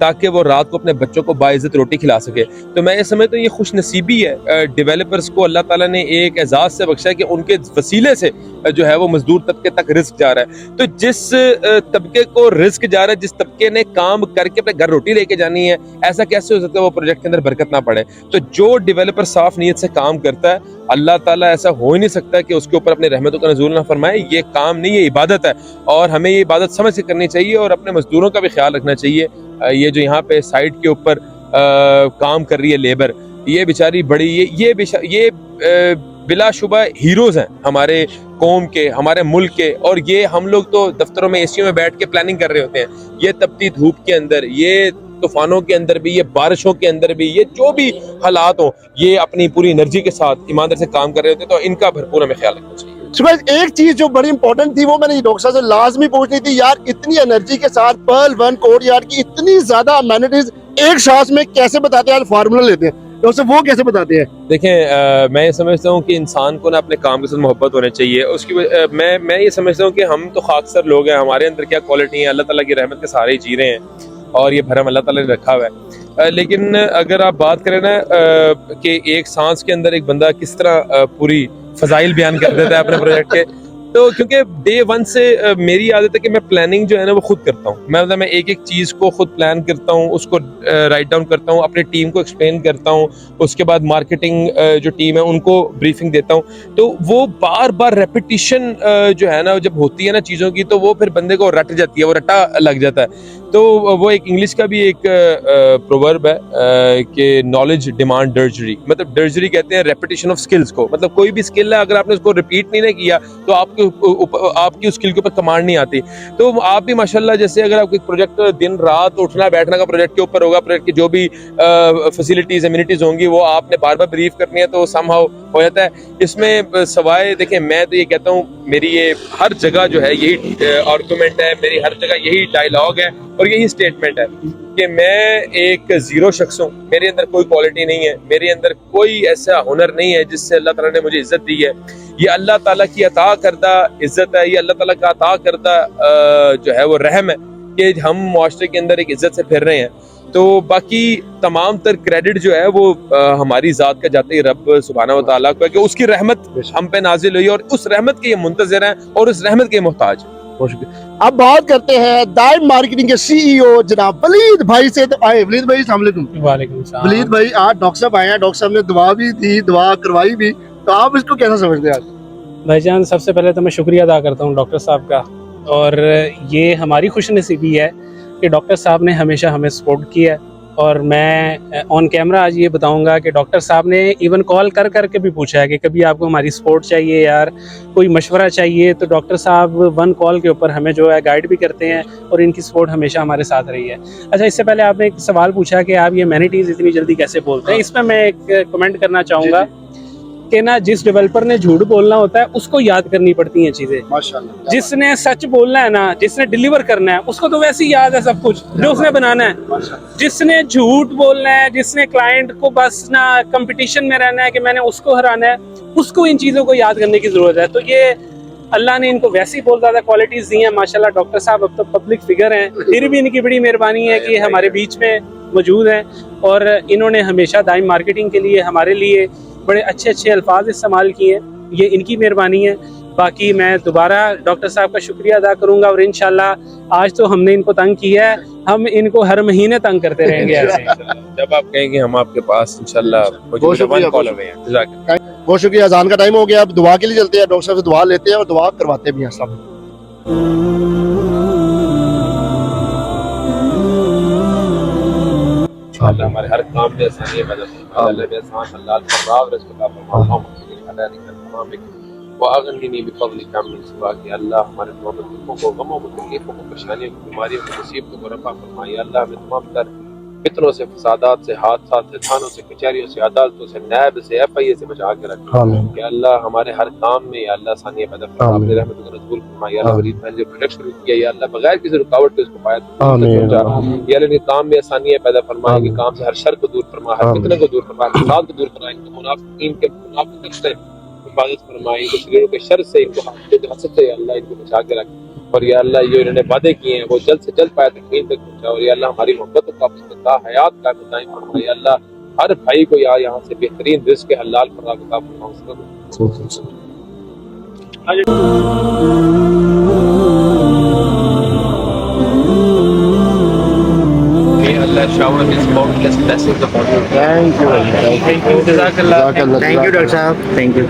تاکہ وہ رات کو اپنے بچوں کو باعزت روٹی کھلا سکے. تو میں یہ سمجھتا ہوں یہ خوش نصیبی ہے ڈیولپرز کو, اللہ تعالیٰ نے ایک اعزاز سے بخشا ہے کہ ان کے وسیلے سے جو ہے وہ مزدور طبقے تک رزق جا رہا ہے. تو جس طبقے کو رزق جا رہا ہے, جس طبقے نے کام کر کے اپنے گھر روٹی لے کے جانی ہے, ایسا کیسے ہو سکتا ہے وہ پروجیکٹ کے اندر برکت نہ پڑے؟ تو جو ڈیولپر صاف نیت سے کام کرتا ہے, اللہ تعالیٰ ایسا ہو ہی نہیں سکتا کہ اس کے اوپر اپنے رحمتوں کا نزول نہ فرمائے. یہ کام نہیں, یہ عبادت ہے, اور ہمیں یہ عبادت سمجھ کے کرنی چاہیے, اور اپنے مزدوروں کا بھی خیال رکھنا چاہیے. یہ جو یہاں پہ سائٹ کے اوپر کام کر رہی ہے لیبر, یہ بیچاری بڑی یہ بلا شبہ ہیروز ہیں ہمارے قوم کے, ہمارے ملک کے. اور یہ ہم لوگ تو دفتروں میں اے سیوں میں بیٹھ کے پلاننگ کر رہے ہوتے ہیں, یہ تپتی دھوپ کے اندر, یہ طوفانوں کے اندر بھی, یہ بارشوں کے اندر بھی, یہ جو بھی حالات ہوں, یہ اپنی پوری انرجی کے ساتھ ایمانداری سے کام کر رہے ہوتے ہیں. تو ان کا بھرپور ہمیں خیال رکھنا چاہیے. ایک چیز جو بڑی امپورٹنٹ تھی وہ میں نے ڈاکٹر صاحب سے لازمی پوچھنی تھی یار, اتنی انرجی کے ساتھ پرل ون کوٹ یارڈ کی اتنی زیادہ امینٹیز ایک شاخ میں کیسے بتاتے ہیں, فارمولا لیتے ہیں ڈاکٹر صاحب, وہ کیسے بتاتے ہیں؟ دیکھیں میں یہ سمجھتا ہوں کہ انسان کو نا اپنے کام کے ساتھ محبت ہونا چاہیے. اس کی میں یہ سمجھتا ہوں کہ ہم تو خاکسر لوگ ہیں, ہمارے اندر کیا کوالٹی ہیں, اللہ تعالیٰ کی رحمت کے سارے ہی جی رہے ہیں, اور یہ بھرم اللہ تعالیٰ نے رکھا ہوا ہے. لیکن اگر آپ بات کریں نا کہ ایک سانس کے اندر ایک بندہ کس طرح پوری فضائل بیان کر دیتا ہے اپنے پروجیکٹ کے, تو کیونکہ ڈے ون سے میری عادت ہے کہ میں پلاننگ جو ہے نا وہ خود کرتا ہوں. میں ایک ایک چیز کو خود پلان کرتا ہوں, اس کو رائٹ ڈاؤن کرتا ہوں, اپنی ٹیم کو ایکسپلین کرتا ہوں, اس کے بعد مارکیٹنگ جو ٹیم ہے ان کو بریفنگ دیتا ہوں. تو وہ بار بار ریپیٹیشن جو ہے نا جب ہوتی ہے نا چیزوں کی, تو وہ پھر بندے کو رٹ جاتی ہے, وہ رٹا لگ جاتا ہے. تو وہ ایک انگلش کا بھی ایک پروورب ہے کہ نالج ڈیمانڈ ڈرجری, مطلب ڈرجری کہتے ہیں ریپیٹیشن آف اسکلز کو. مطلب کوئی بھی اسکل ہے, اگر آپ نے اس کو ریپیٹ نہیں کیا تو آپ کی اس اسکل کے اوپر کمانڈ نہیں آتی. تو آپ بھی ماشاءاللہ, جیسے اگر آپ کو ایک پروجیکٹ دن رات اٹھنا بیٹھنا کا پروجیکٹ کے اوپر ہوگا, پروجیکٹ کی جو بھی فیسلٹیز امینٹیز ہوں گی وہ آپ نے بار بار بریف کرنی ہے, تو سم ہاؤ ہو جاتا ہے. اس میں سوائے دیکھیں, میں تو یہ کہتا ہوں میری یہ ہر جگہ جو ہے یہی آرگومنٹ ہے, میری ہر جگہ یہی ڈائلاگ ہے اور یہی اسٹیٹمنٹ ہے کہ میں ایک زیرو شخص ہوں, میرے اندر کوئی کوالٹی نہیں ہے, میرے اندر کوئی ایسا ہنر نہیں ہے جس سے اللہ تعالیٰ نے مجھے عزت دی ہے. یہ اللہ تعالیٰ کی عطا کردہ عزت ہے, یہ اللہ تعالیٰ کا عطا کردہ جو ہے وہ رحم ہے کہ ہم معاشرے کے اندر ایک عزت سے پھر رہے ہیں. تو باقی تمام تر کریڈٹ جو ہے وہ ہماری ذات کا جاتے ہی رب سبحانہ و تعالیٰ کو ہے کہ اس کی رحمت ہم پہ نازل ہوئی, اور اس رحمت کے یہ منتظر ہیں اور اس رحمت کے محتاج ہیں. بہت شکریہ. اب بات کرتے ہیں دائم مارکیٹنگ کے سی ای او جناب ولید بھائی سے. تو آئے ولید بھائی, السلام علیکم. وعلیکم السلام. ولید بھائی آج ڈاکٹر صاحب آئے ہیں, ڈاکٹر صاحب نے دعا بھی دی, دعا کروائی بھی, تو آپ اس کو کیسا سمجھتے ہیں؟ بھائی جان, سب سے پہلے تو میں شکریہ ادا کرتا ہوں ڈاکٹر صاحب کا, اور یہ ہماری خوش نصیبی ہے کہ ڈاکٹر صاحب نے ہمیشہ ہمیں سپورٹ کیا ہے. اور میں آن کیمرہ آج یہ بتاؤں گا کہ ڈاکٹر صاحب نے ایون کال کر کے بھی پوچھا ہے کہ کبھی آپ کو ہماری سپورٹ چاہیے یار, کوئی مشورہ چاہیے, تو ڈاکٹر صاحب ون کال کے اوپر ہمیں جو ہے گائیڈ بھی کرتے ہیں, اور ان کی سپورٹ ہمیشہ ہمارے ساتھ رہی ہے. اچھا, اس سے پہلے آپ نے ایک سوال پوچھا کہ آپ یہ امینٹیز اتنی جلدی کیسے بولتے ہیں. اس میں میں ایک کمنٹ کرنا چاہوں گا کہ نا جس ڈیولپر نے جھوٹ بولنا ہوتا ہے اس کو یاد کرنی پڑتی ہیں چیزیں. ماشاءاللہ. جس نے سچ بولنا ہے نا, جس نے ڈیلیور کرنا ہے, اس کو تو ویسے ہی یاد ہے سب کچھ جو اس نے بنانا ہے. جس نے جھوٹ بولنا ہے, جس نے کلائنٹ کو بس نا کمپٹیشن میں رہنا ہے کہ میں نے اس کو ہرانا ہے, اس کو ان چیزوں کو یاد کرنے کی ضرورت ہے. تو یہ اللہ نے ان کو ویسی بہت زیادہ کوالٹیز دی ہیں ماشاءاللہ. ڈاکٹر صاحب اب تو پبلک فگر ہیں, پھر بھی ان کی بڑی مہربانی ہے کہ ہمارے بیچ میں موجود ہیں, اور انہوں نے ہمیشہ دائم مارکیٹنگ کے لیے ہمارے لیے بڑے اچھے انفاظ استعمال کیے ہیں. یہ ان کی مہربانی ہے. باقی میں دوبارہ ڈاکٹر صاحب کا شکریہ ادا کروں گا, اور انشاءاللہ آج تو ہم نے ان کو تنگ کیا ہے, ہم ان کو ہر مہینے تنگ کرتے رہیں گے ایسے. جب آپ کہیں گے ہم آپ کے پاس انشاءاللہ بہت شکریہ. ہیں. بہت شکریہ. اذان کا ٹائم ہو گیا, اب دعا کے لیے چلتے ہیں, ڈاکٹر صاحب سے دعا لیتے ہیں اور دعا کرواتے بھی ہیں. السلام علیکم. اللہ ہمارے ہر کام میں آسانی پیدا فرما, اللہ بے آسان اللہ الفراغ رزق عطا فرما, اللهم اغفر لي حلالك تمامك واغنني بفضلك عمن سواك. یا اللہ ہمارے تمام دکھوں کو, غموں کو, تکلیفوں کو, پریشانیوں کو, بیماریوں کو, مصیبتوں کو رفع فرما. یا اللہ ہمیں تمام تر فتنوں سے, فسادات سے, حادثات سے, تھانوں سے, کچہریوں سے, عدالتوں سے, نیب سے, ایف آئی اے سے بچا کے رکھ. یا اللہ ہمارے ہر کام میں یا اللہ آسانیاں پیدا فرما, اپنی رحمتوں کا نزول فرما. یا اللہ ولید بھائی جو پروجیکٹ شروع کیا, یا اللہ بغیر کسی رکاوٹ کے اس کو پایا پہنچا. یا اللہ کام میں آسانیاں پیدا فرما, کہ کام سے ہر شر کو دور فرما, ہر فتنہ کو دور فرما, ہر فساد کو دور فرما. ان کو منافقین کے منافقت سے حفاظت فرمائے, ان کو شریروں کے شر سے, ان کو حسد سے یا اللہ ان کو بچا کے رکھ. اور یا اللہ یہ انہوں نے وعدے کیے ہیں وہ جلد سے جلد پائے تک پہنچا، اور یا اللہ ہماری محبت کو آپ سے تا حیات کا دائم فرما، یا اللہ ہر بھائی کو یا یہاں سے بہترین رزق حلال فرما عطا فرما۔ May Allah shower His boundless blessings upon you. Thank you. Thank you. Jazakallah. Thank you, Dr. Sahab. Thank you.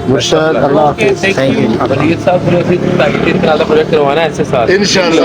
مرشد اللہ Okay, thank you. ولید صاحب پروجیکٹ کروانا ہے ایسے ساتھ انشاءاللہ